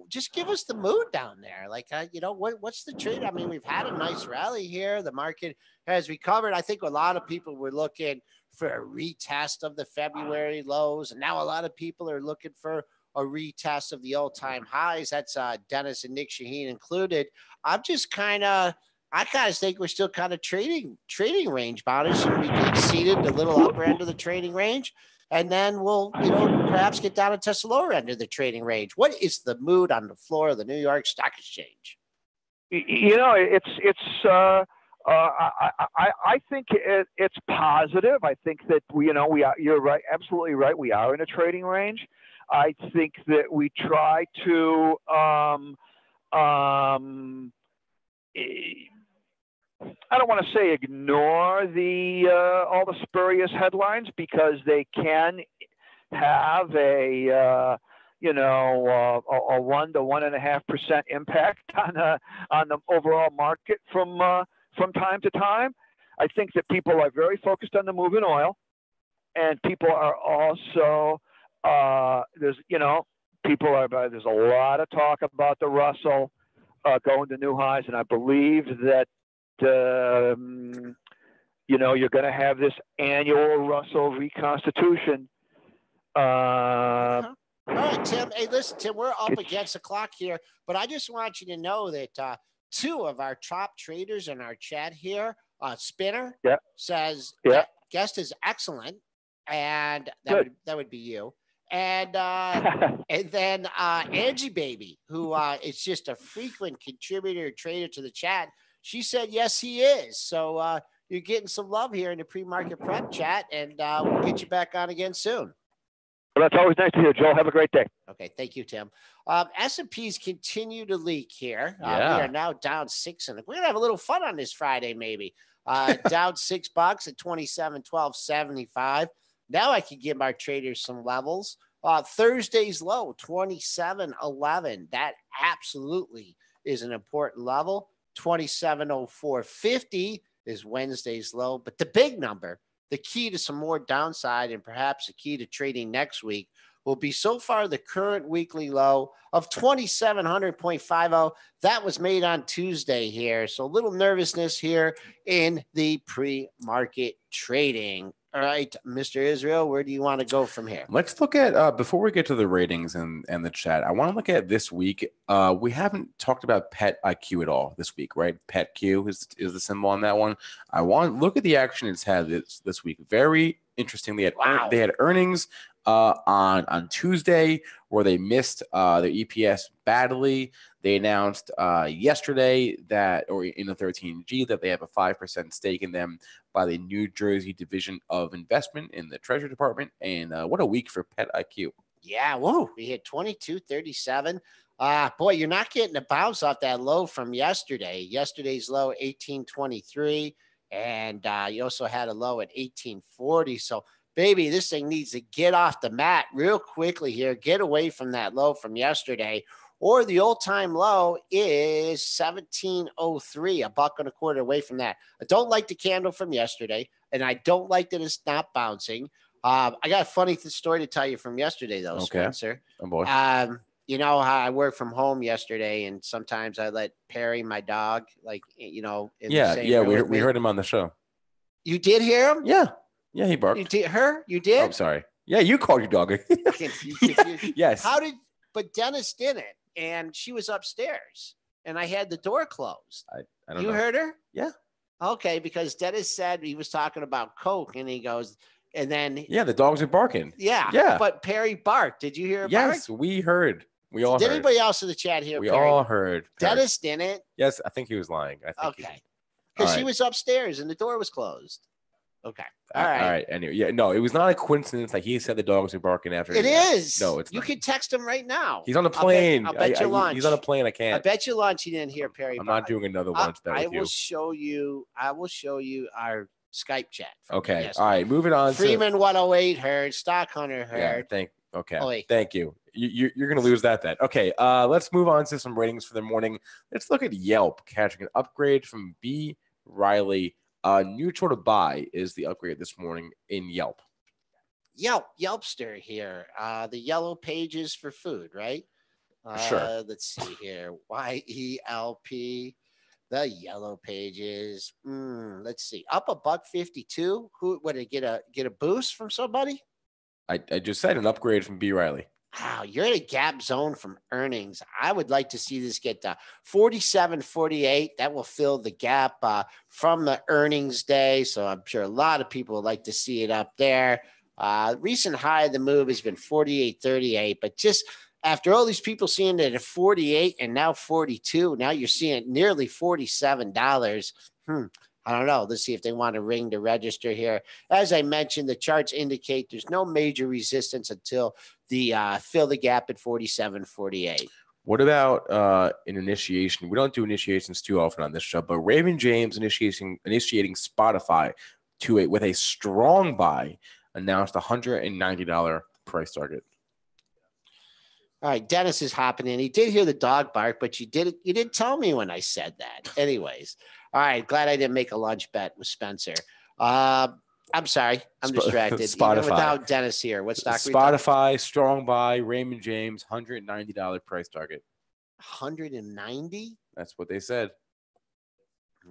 Just give us the mood down there. What's the trade? We've had a nice rally here. The market has recovered. I think a lot of people were looking for a retest of the February lows. And now a lot of people are looking for a retest of the all-time highs. That's Dennis and Nick Shaheen included. I kind of think we're still kind of trading range boundaries. So we exceeded the little upper end of the trading range. And then we'll, perhaps get down and test the lower end of the trading range. What is the mood on the floor of the New York Stock Exchange? I think it's positive. I think that you're right, absolutely right. We are in a trading range. I think that we try to I don't want to say ignore all the spurious headlines because they can have a 1 to 1.5% impact on the overall market from time to time. I think that people are very focused on the move in oil, and people are also there's a lot of talk about the Russell going to new highs, and I believe that you're going to have this annual Russell reconstitution. All right, Tim. Hey, listen, Tim, we're up against the clock here, but I just want you to know that two of our top traders in our chat here, Spinner says guest is excellent, and that would be you. And and then Angie Baby, who is just a frequent contributor, trader to the chat. She said, yes, he is. So you're getting some love here in the pre-market prep chat, and we'll get you back on again soon. Well, that's always nice to hear, Joel. Have a great day. Okay, thank you, Tim. S&Ps continue to leak here. We are now down 6, and we're gonna have a little fun on this Friday, maybe. Down $6 at 27.1275. Now I can give our traders some levels. Thursday's low, 27.11. That absolutely is an important level. 27.0450 is Wednesday's low, but the big number, the key to some more downside and perhaps the key to trading next week will be so far the current weekly low of 2,700.50. That was made on Tuesday here. So a little nervousness here in the pre-market trading. All right, Mr. Israel, where do you want to go from here? Let's look at, before we get to the ratings and the chat, I want to look at this week. We haven't talked about Pet IQ at all this week, right? Pet Q is the symbol on that one. I want to look at the action it's had this week. Very interesting. They had earnings on Tuesday where they missed their EPS badly. They announced yesterday that, or in the 13G, that they have a 5% stake in them by the New Jersey Division of Investment in the Treasury Department. And what a week for Pet IQ. Yeah, whoa. We hit 22.37. Boy, you're not getting a bounce off that low from yesterday. Yesterday's low, 18.23. And you also had a low at 18.40. So, baby, this thing needs to get off the mat real quickly here. Get away from that low from yesterday. Or the old-time low is 17.03, $1.25 away from that. I don't like the candle from yesterday, and I don't like that it's not bouncing. I got a funny story to tell you from yesterday, though, Spencer. Oh, boy. You know how I worked from home yesterday, and sometimes I let Perry, my dog, like, you know. We heard him on the show. You did hear him? Yeah, he barked. You did? You did? Oh, I'm sorry. Yeah, you called your dog. Yes. But Dennis didn't, and she was upstairs, and I had the door closed. I don't know. You heard her? Yeah. Okay, because Dennis said he was talking about Coke, and he goes, and then. Yeah, the dogs are barking. Yeah. But Perry barked. Did you hear it bark? Yes, we heard. We all heard. Did anybody else in the chat hear We Perry? all heard. Dennis didn't? Yes, I think he was lying. Okay. Because she was upstairs, and the door was closed. Okay. All right. Anyway, it was not a coincidence that he said the dogs were barking after. It is. No, it's not. You can text him right now. He's on the plane. I'll bet you lunch. He's on a plane. I can't. I bet you lunch he didn't hear Perry. I'm not doing another lunch bet with you. I will show you our Skype chat. Okay. All right. Moving on. Freeman 108 heard. Stock Hunter heard. Yeah, thank you. You're going to lose that bet. Okay. Let's move on to some ratings for the morning. Let's look at Yelp catching an upgrade from B. Riley. Neutral to buy is the upgrade this morning in Yelp. Yelpster here. The yellow pages for food, right? Sure. Let's see here. YELP. The yellow pages. Let's see. Up $1.52. Who would it get a boost from somebody? I just said an upgrade from B. Riley. Wow, you're in a gap zone from earnings. I would like to see this get to 47.48. That will fill the gap from the earnings day. So I'm sure a lot of people would like to see it up there. Recent high of the move has been 48.38, but just after all these people seeing it at 48 and now 42, now you're seeing it nearly $47. I don't know. Let's see if they want to ring the register here. As I mentioned, the charts indicate there's no major resistance until the fill the gap at 47.48. What about an initiation? We don't do initiations too often on this show, but Raymond James initiating Spotify with a strong buy, announced $190 price target. All right, Dennis is hopping in. He did hear the dog bark, but you didn't tell me when I said that. Anyways, all right, glad I didn't make a lunch bet with Spencer. I'm sorry, I'm distracted. Spotify. Even without Dennis here, what stock? Spotify, strong buy, Raymond James, $190 price target. 190? That's what they said.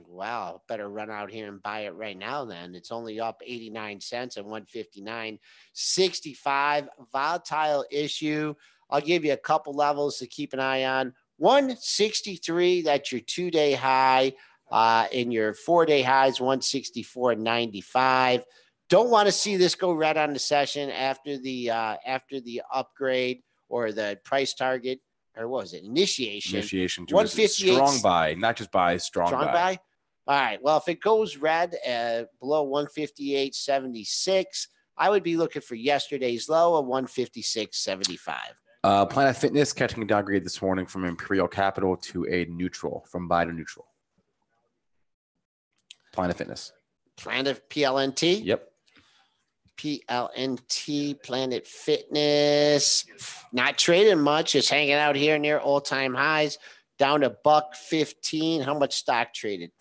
Wow, better run out here and buy it right now then. It's only up 89 cents at 159.65. Volatile issue. I'll give you a couple levels to keep an eye on. 163, that's your 2-day high. In your 4-day highs, 164.95. Don't want to see this go red on the session after the upgrade or the price target, or what was it? Initiation. Do a strong buy, not just buy, strong buy. All right. Well, if it goes red below 158.76, I would be looking for yesterday's low of 156.75. Planet Fitness catching a downgrade this morning from Imperial Capital to a neutral, from buy to neutral. Planet Fitness. Planet PLNT? Yep. PLNT, Planet Fitness. Not trading much, just hanging out here near all-time highs, down to $1.15. How much stock traded?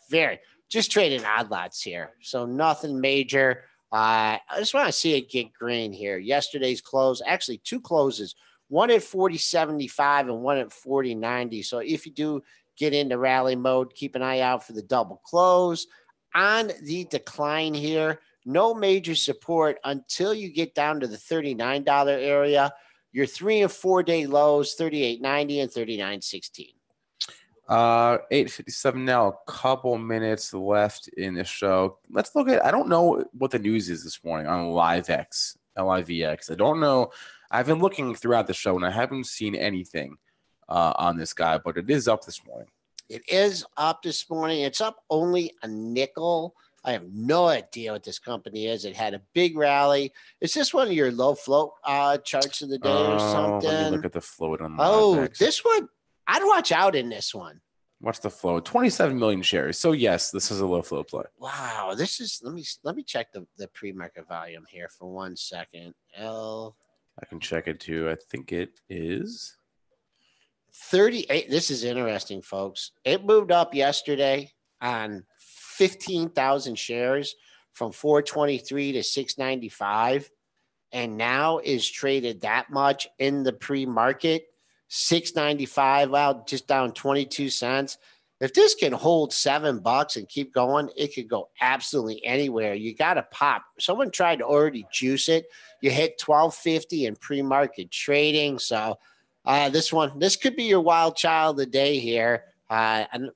Just trading odd lots here. So nothing major. I just want to see it get green here. Yesterday's close, actually 2 closes, one at 40.75 and one at 40.90. So if you do get into rally mode, keep an eye out for the double close. On the decline here, no major support until you get down to the $39 area. Your 3 and 4 day lows, 38.90 and 39.16. 8:57 now. A couple minutes left in the show. Let's look at. I don't know what the news is this morning on LiveX. I don't know. I've been looking throughout the show and I haven't seen anything on this guy, but it is up this morning. It is up this morning. It's up only a nickel. I have no idea what this company is. It had a big rally. Is this one of your low float charts of the day or something? Let me look at the float on LiveX. This one, I'd watch out in this one. What's the float? 27 million shares. So yes, this is a low float play. Wow, this is. Let me check the pre-market volume here for 1 second. I can check it too. I think it is 38. This is interesting, folks. It moved up yesterday on 15,000 shares from 423 to 695, and now is traded that much in the pre-market. 695. Wow, just down 22 cents. If this can hold $7 and keep going, it could go absolutely anywhere. You got to pop. Someone tried to already juice it. You hit 1250 in pre-market trading. So this could be your wild child of the day here. And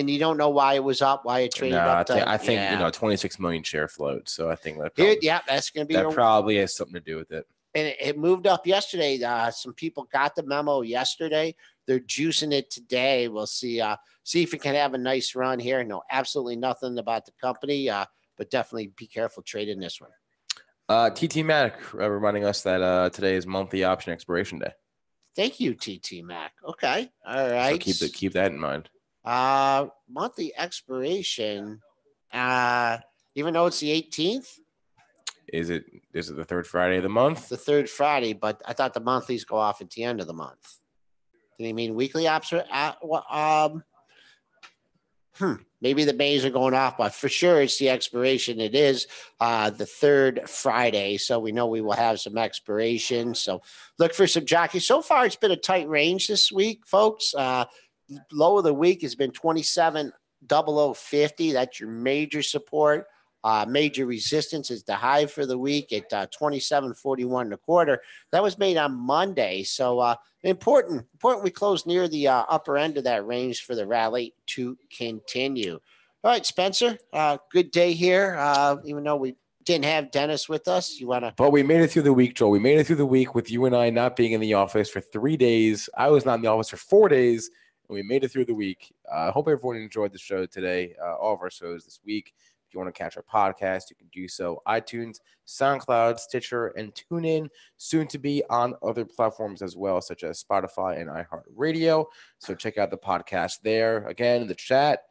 you don't know why it was up, why it traded up. I think 26 million share float. So I think that's going to be probably has something to do with it. And it moved up yesterday. Some people got the memo yesterday. They're juicing it today. We'll see if it can have a nice run here. No, absolutely nothing about the company, but definitely be careful trading this one. TT Mac reminding us that today is monthly option expiration day. Thank you, TT Mac. Okay, all right. So keep that in mind. Monthly expiration, even though it's the 18th. Is it the third Friday of the month? The third Friday, but I thought the monthlies go off at the end of the month. Did he mean weekly option? Maybe the Mays are going off, but for sure it's the expiration. It is the third Friday, so we know we will have some expiration. So look for some jockeys. So far, it's been a tight range this week, folks. Low of the week has been 27.0050. That's your major support. Major resistance is the high for the week at 27.41 That was made on Monday. So important we close near the upper end of that range for the rally to continue. All right, Spencer, good day here. Even though we didn't have Dennis with us, But we made it through the week, Joel. We made it through the week with you and I not being in the office for 3 days. I was not in the office for 4 days, and we made it through the week. I hope everyone enjoyed the show today, all of our shows this week. If you want to catch our podcast, you can do so. iTunes, SoundCloud, Stitcher, and TuneIn. Soon to be on other platforms as well, such as Spotify and iHeartRadio. So check out the podcast there. Again, the chat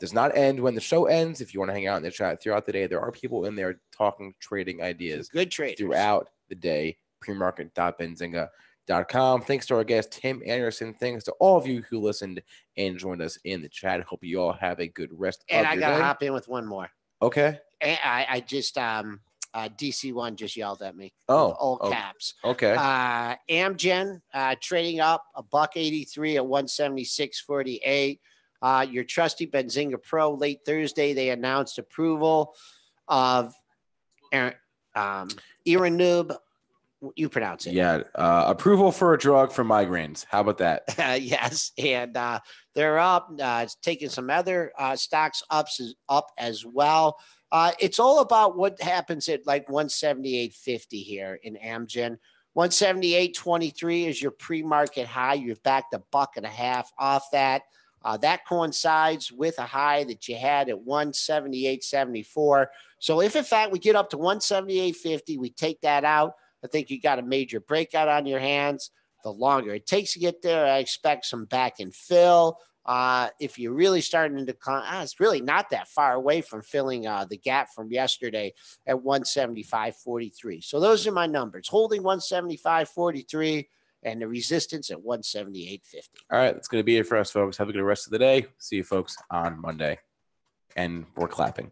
does not end when the show ends. If you want to hang out in the chat throughout the day, there are people in there talking trading ideas. Good traders throughout the day. premarket.benzinga.com. Thanks to our guest, Tim Anderson. Thanks to all of you who listened and joined us in the chat. Hope you all have a good rest of your day. And I got to hop in with one more. Okay. And I just, DC1 just yelled at me. Oh. All caps. Okay. Amgen trading up $1.83 at 176.48. Your trusty Benzinga Pro late Thursday, they announced approval of Iranub. You pronounce it. Yeah. Approval for a drug for migraines. How about that? Yes. And they're up, taking some other stocks up as well. It's all about what happens at like 178.50 here in Amgen. 178.23 is your pre-market high. You've backed $1.50 off that. That coincides with a high that you had at 178.74. So if in fact we get up to 178.50, we take that out. I think you got a major breakout on your hands. The longer it takes to get there, I expect some back and fill. If you're really starting to decline, it's really not that far away from filling the gap from yesterday at 175.43. So those are my numbers. Holding 175.43 and the resistance at 178.50. All right, that's going to be it for us, folks. Have a good rest of the day. See you folks on Monday. And we're clapping.